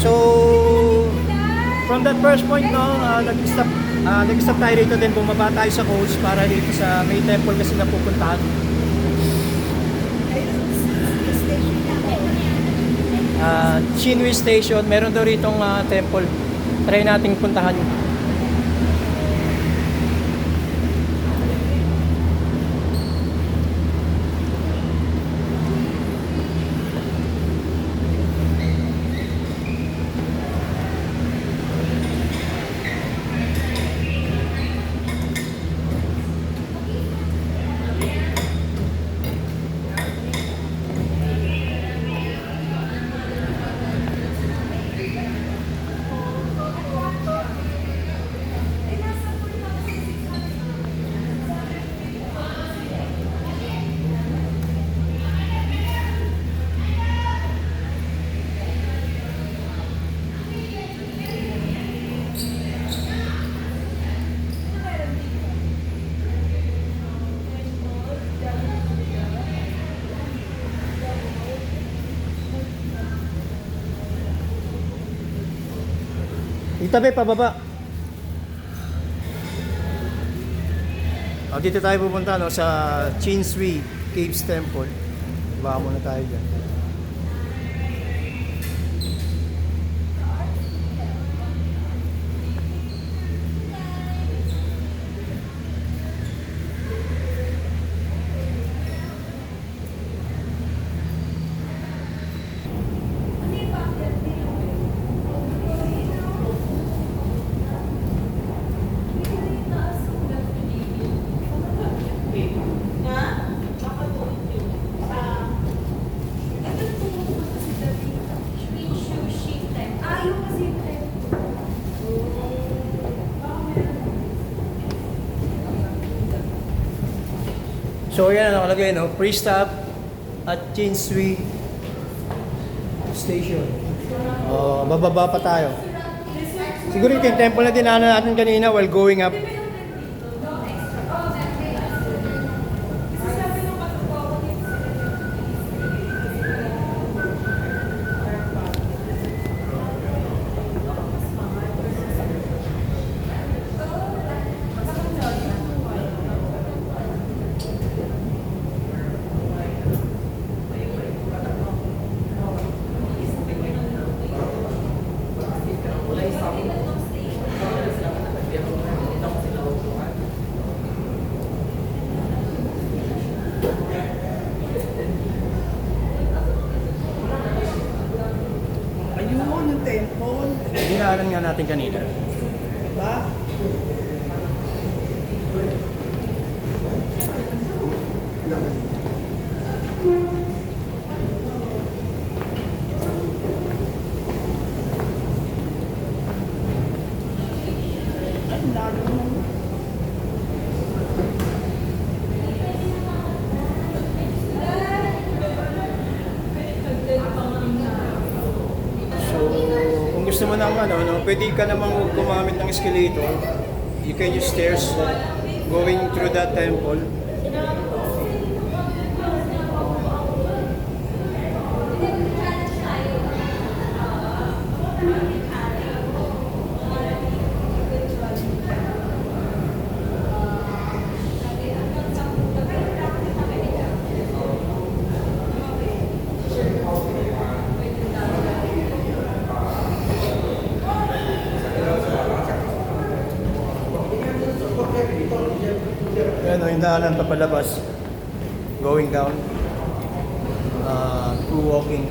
So, from that first point, no, nag-stop tayo rito din, bumaba tayo sa coach para dito sa may temple kasi napupuntahan. Chinwi Station, meron daw ritong temple. Try nating puntahan. Itabi, pababa. Dito tayo pupunta, no, sa Chinsui Caves Temple. Baka muna tayo dyan. So yan, nakalagay, no? Pre-stop at Chinsui Station. Bababa pa tayo. Siguro ito yung temple na dinaanan natin kanina while going up. Dinaanan nga natin kanina. Diba? Gusto mo ng ano, no? Pwede ka namang gumamit ng escalator. You can use stairs going through that temple. Ayan o, yung daanan papalabas. Going down. Through walking.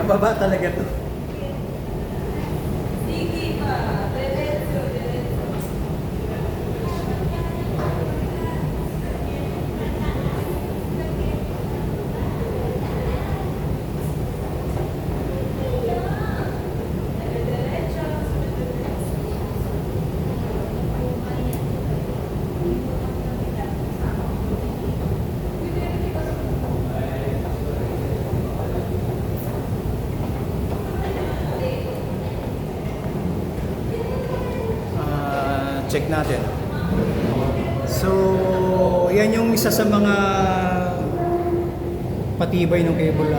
Pababa talaga to. Sige pa. Diretso, diretso. Check natin. So, yan yung isa sa mga patibay ng cable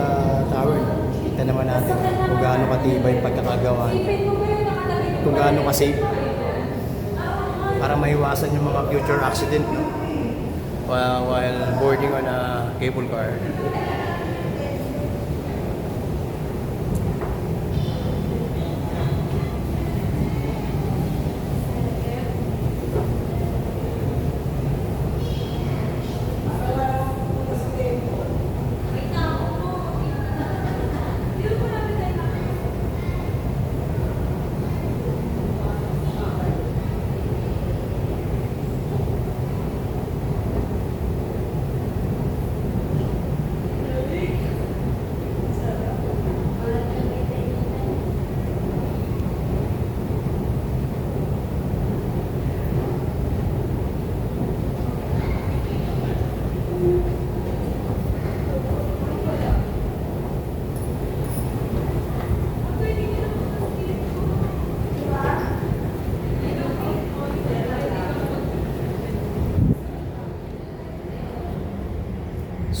tower. Kita naman natin kung gaano katibay yung pagkakagawa, kung gaano ka-safe para maiwasan yung mga future accident, no? While boarding on a cable car.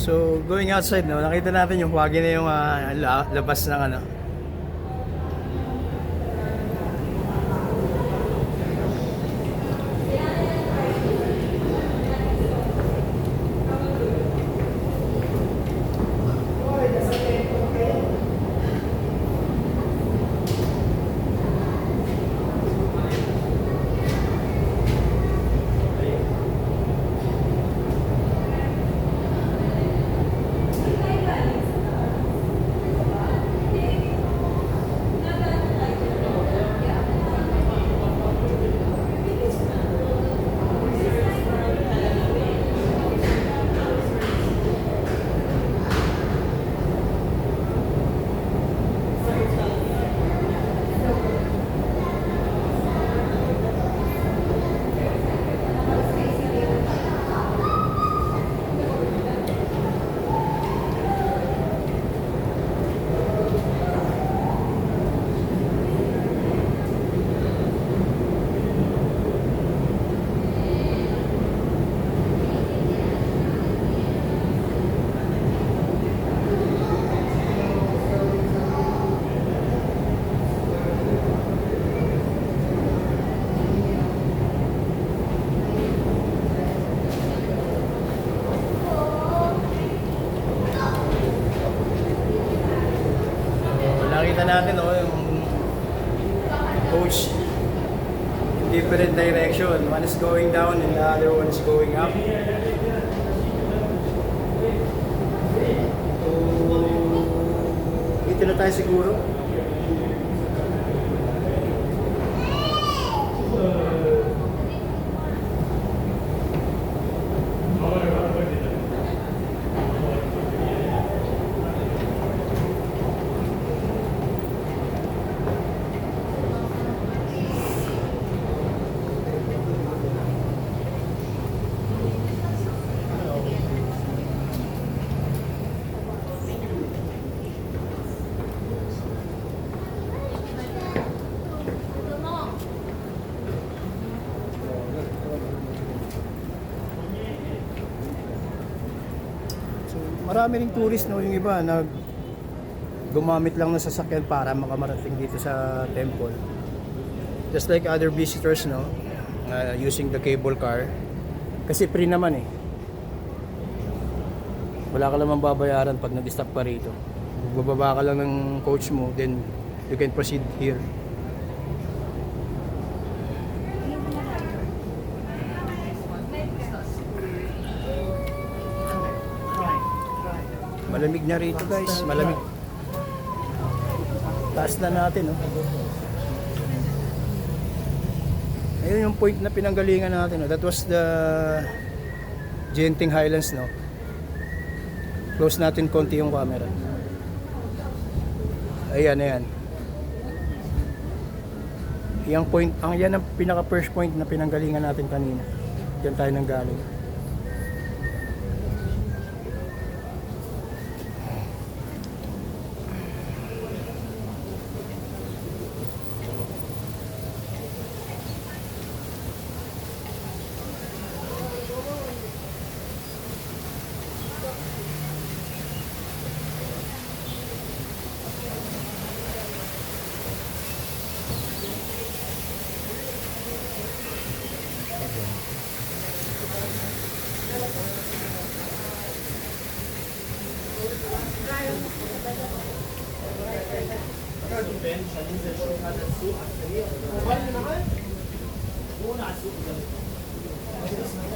So, going outside, no, nakita natin yung wagi na yung labas ng ano. Nakita natin, oh, yung coach in different direction. One is going down and the other one is going up. So, dito na tayo siguro. Marami ring tourist, no, yung iba gumamit lang ng sasakyan para makamarating dito sa temple. Just like other visitors, no, using the cable car. Kasi free naman eh. Wala ka naman babayaran pag nag-stop pa rito. Bababa ka lang ng coach mo, then you can proceed here. Malamig na rito, guys. Malamig. Taas na natin, no? Ayun yung point na pinanggalingan natin, no? That was the Genting Highlands, no? Close natin konti yung camera. Ayan, ayan. Yung point, yan ang pinaka first point na pinanggalingan natin kanina. Diyan tayo nang galing.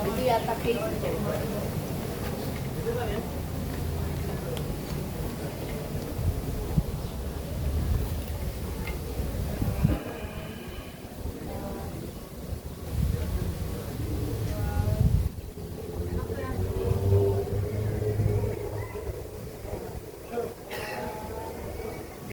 Ito yata cake.